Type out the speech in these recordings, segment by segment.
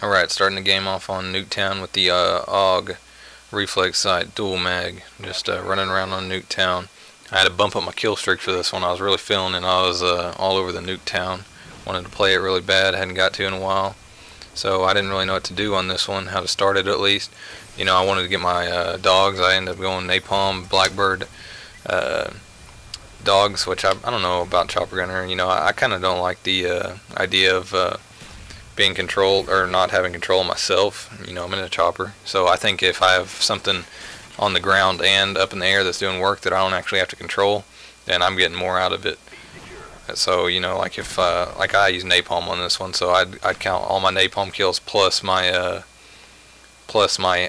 Alright, starting the game off on Nuketown with the AUG Reflex sight dual mag. Just running around on Nuketown. I had to bump up my kill streak for this one. I was really feeling it. I was all over the Nuketown. Wanted to play it really bad. Hadn't got to in a while. So I didn't really know what to do on this one, how to start it at least. You know, I wanted to get my dogs. I ended up going Napalm, Blackbird dogs, which I don't know about Chopper Gunner. You know, I kind of don't like the idea of being controlled or not having control of myself. You know, I'm in a chopper, so I think if I have something on the ground and up in the air that's doing work that I don't actually have to control, then I'm getting more out of it. So you know, like if like I use napalm on this one, so I'd count all my napalm kills plus my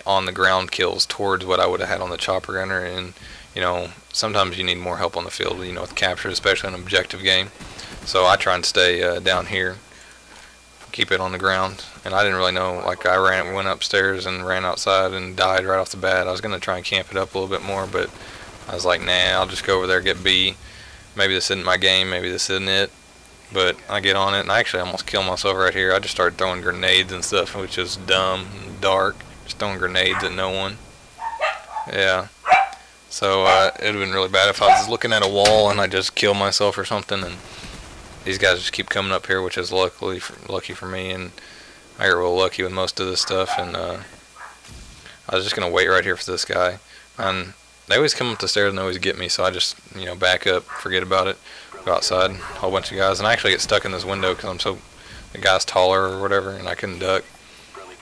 on the ground kills towards what I would have had on the chopper gunner. And you know, sometimes you need more help on the field, you know, with captures, especially in an objective game. So I try and stay down here, keep it on the ground. And I didn't really know, like I went upstairs and ran outside and died right off the bat. I was going to try and camp it up a little bit more, but I was like, nah, I'll just go over there, get B. Maybe this isn't my game, maybe this isn't it. But I get on it, and I actually almost killed myself right here. I just started throwing grenades and stuff, which is dumb and dark. Just throwing grenades at no one. Yeah. So it would have been really bad if I was looking at a wall and I just killed myself or something. And these guys just keep coming up here, which is lucky for me. And I got real lucky with most of this stuff. And I was just gonna wait right here for this guy. And they always come up the stairs and always get me, so I just, you know, back up, forget about it, go outside, a whole bunch of guys, and I actually get stuck in this window because the guy's taller or whatever, and I couldn't duck.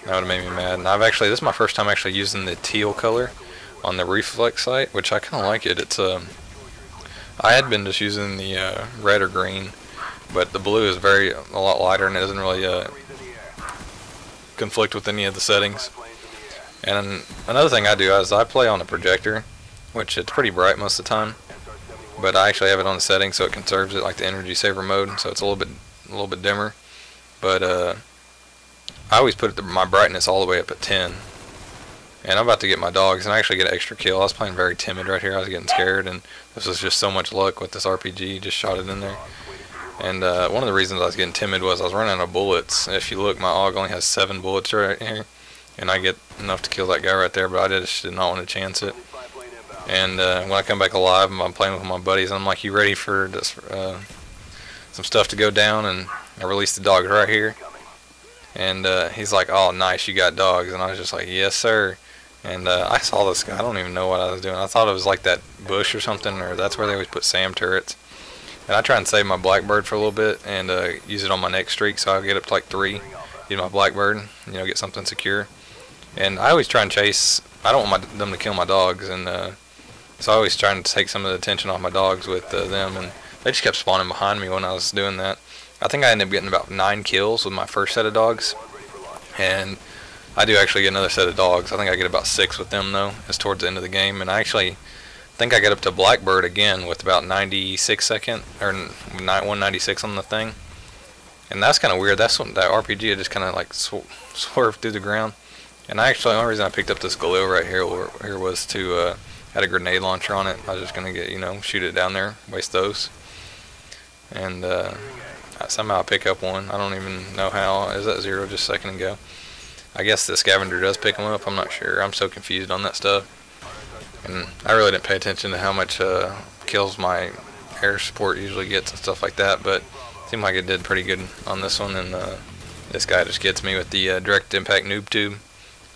That would have made me mad. And this is my first time actually using the teal color on the Reflex sight, which I kind of like it. It's I had been just using the red or green, but the blue is a lot lighter and it doesn't really conflict with any of the settings. And another thing I do is I play on a projector, which it's pretty bright most of the time, but I actually have it on the setting so it conserves it, like the energy saver mode, so it's a little bit dimmer. But I always put my brightness all the way up at 10. And I'm about to get my dogs and I actually get an extra kill. I was playing very timid right here. I was getting scared, and this was just so much luck with this RPG. Just shot it in there. And one of the reasons I was getting timid was I was running out of bullets. If you look, my AUG only has 7 bullets right here, and I get enough to kill that guy right there, but I just did not want to chance it. And when I come back alive, I'm playing with my buddies, and I'm like, you ready for this, some stuff to go down? And I released the dogs right here. And he's like, oh, nice, you got dogs. And I was just like, yes, sir. And I saw this guy. I don't even know what I was doing. I thought it was like that bush or something, or that's where they always put SAM turrets. And I try and save my Blackbird for a little bit and use it on my next streak, so I'll get up to like 3, use my Blackbird, you know, get something secure. And I always try and chase. I don't want them to kill my dogs, and so I always try and take some of the attention off my dogs with them, and they just kept spawning behind me when I was doing that. I think I ended up getting about 9 kills with my first set of dogs, and I do actually get another set of dogs. I think I get about 6 with them though. It's towards the end of the game, and I actually think I got up to Blackbird again with about 96 second or 196 on the thing, and that's kind of weird. That's when that RPG just kind of like swerved through the ground. And the only reason I picked up this Galil right here was to had a grenade launcher on it. I was just gonna get, you know, shoot it down there, waste those, and somehow I pick up one. I don't even know how. Is that 0 just a second ago? I guess the Scavenger does pick them up. I'm not sure. I'm so confused on that stuff. And I really didn't pay attention to how much kills my air support usually gets and stuff like that, but it seemed like it did pretty good on this one. And this guy just gets me with the direct impact noob tube.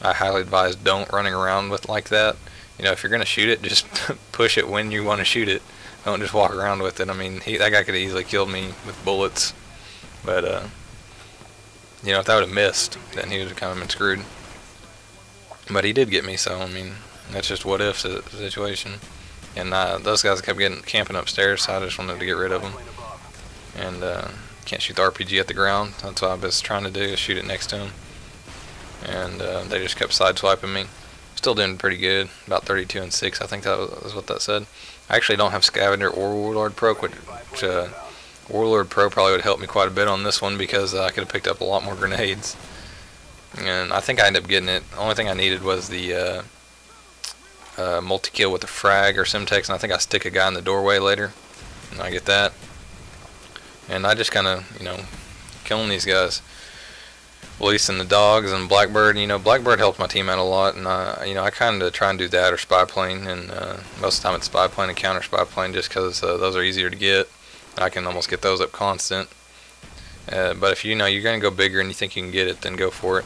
I highly advise don't running around with like that. You know, if you're gonna shoot it, just push it when you want to shoot it. Don't just walk around with it. I mean, that guy could have easily killed me with bullets, but you know, if that would have missed, then he would have kind of been screwed. But he did get me, so I mean, that's just what if situation. And those guys kept camping upstairs, so I just wanted to get rid of them. And can't shoot the RPG at the ground. That's what I was trying to do, is shoot it next to him. And they just kept sideswiping me. Still doing pretty good, about 32 and 6. I think that was what that said. I actually don't have Scavenger or Warlord Pro, which Warlord Pro probably would help me quite a bit on this one, because I could have picked up a lot more grenades. And I think I ended up getting it. The only thing I needed was the multi-kill with the frag or Simtex, and I think I stick a guy in the doorway later, and I get that. And I just kind of, you know, killing these guys. releasing the dogs and Blackbird. You know, Blackbird helped my team out a lot, and I kind of try and do that or spy plane, and most of the time it's spy plane and counter spy plane, just because those are easier to get. I can almost get those up constant. But if you're going to go bigger and you think you can get it, then go for it.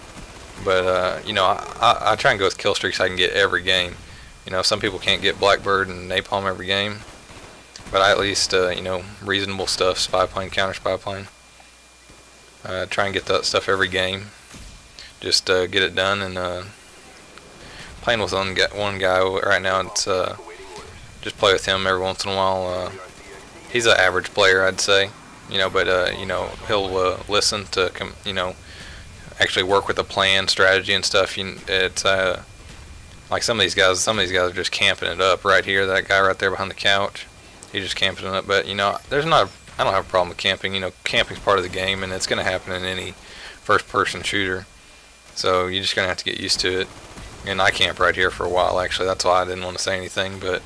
But I try and go with kill streaks I can get every game. You know, some people can't get Blackbird and Napalm every game, but I at least reasonable stuff, spy plane, counter spy plane. Try and get that stuff every game. Just get it done. And playing with one guy right now, it's just play with him every once in a while. He's an average player, I'd say. But he'll listen to actually work with a plan, strategy, and stuff. It's like some of these guys are just camping it up right here. That guy right there behind the couch, he's just camping it up. But I don't have a problem with camping. Camping's part of the game, and it's going to happen in any first-person shooter. So you're just going to have to get used to it. And I camped right here for a while, actually. That's why I didn't want to say anything. But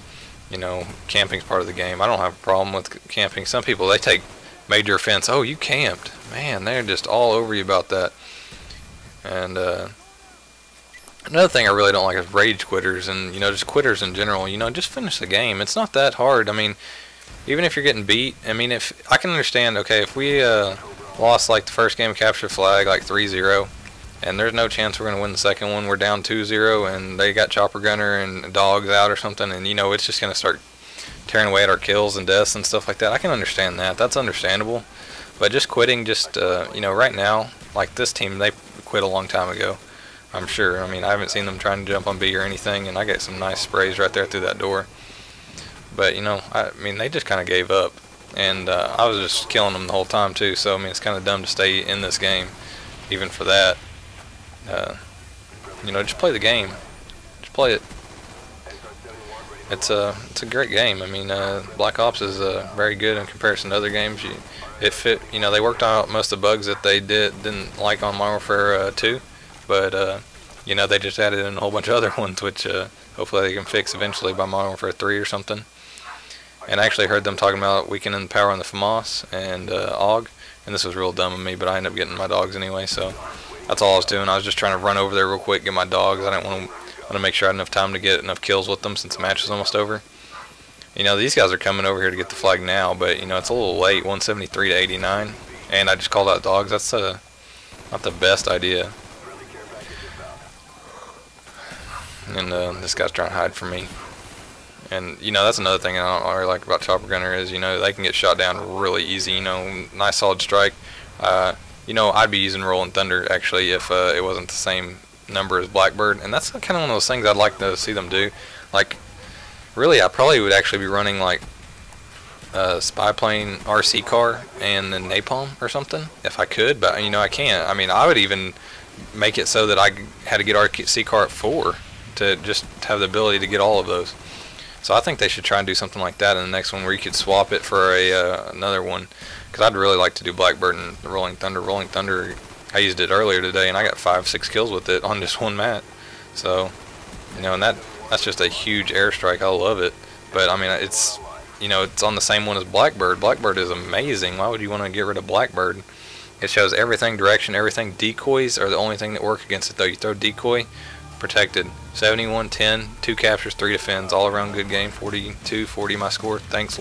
camping's part of the game. I don't have a problem with camping. Some people, they take major offense. Oh, you camped, man! They're just all over you about that. And another thing I really don't like is rage quitters, and just quitters in general. Just finish the game. It's not that hard. I mean, even if you're getting beat, if I can understand, okay, if we lost like the first game, capture flag like 3-0, and there's no chance we're gonna win the second one. We're down 2-0, and they got chopper gunner and dogs out or something, and it's just gonna start tearing away at our kills and deaths and stuff like that. I can understand that. That's understandable. But just quitting, right now, like this team, they quit a long time ago, I'm sure. I haven't seen them trying to jump on B or anything, and I got some nice sprays right there through that door. But, they just kind of gave up. And I was just killing them the whole time, too. So, it's kind of dumb to stay in this game, even for that. Just play the game. Just play it. It's a great game. Black Ops is very good in comparison to other games. They worked out most of the bugs that they didn't like on Modern Warfare 2, but they just added in a whole bunch of other ones, which hopefully they can fix eventually by Modern Warfare 3 or something. And I actually heard them talking about weakening the power on the FAMAS and AUG, and this was real dumb of me, but I ended up getting my dogs anyway, so that's all I was doing. I was just trying to run over there real quick, get my dogs. I didn't want to make sure I had enough time to get enough kills with them since the match was almost over. These guys are coming over here to get the flag now, but it's a little late, 173 to 89, and I just called out dogs. That's not the best idea. And this guy's trying to hide from me. And that's another thing I don't really like about chopper gunner is they can get shot down really easy. Nice solid strike. I'd be using Rolling Thunder actually if it wasn't the same number as Blackbird, and that's kind of one of those things I'd like to see them do. Like, really, I probably would actually be running like spy plane, RC car, and then Napalm or something if I could, but I can't. I would even make it so that I had to get RC car at 4 to just have the ability to get all of those. So I think they should try and do something like that in the next one, where you could swap it for another one, because I'd really like to do Blackbird and the Rolling Thunder. Rolling Thunder, I used it earlier today, and I got 5-6 kills with it on just one mat. So, and that's just a huge airstrike. I love it. But it's it's on the same one as Blackbird. Blackbird is amazing. Why would you want to get rid of Blackbird? It shows everything, direction, everything. Decoys are the only thing that work against it, though. You throw decoy, protected. 71, 10, 2 captures, 3 defends. All around good game. 42-40 my score. Thanks,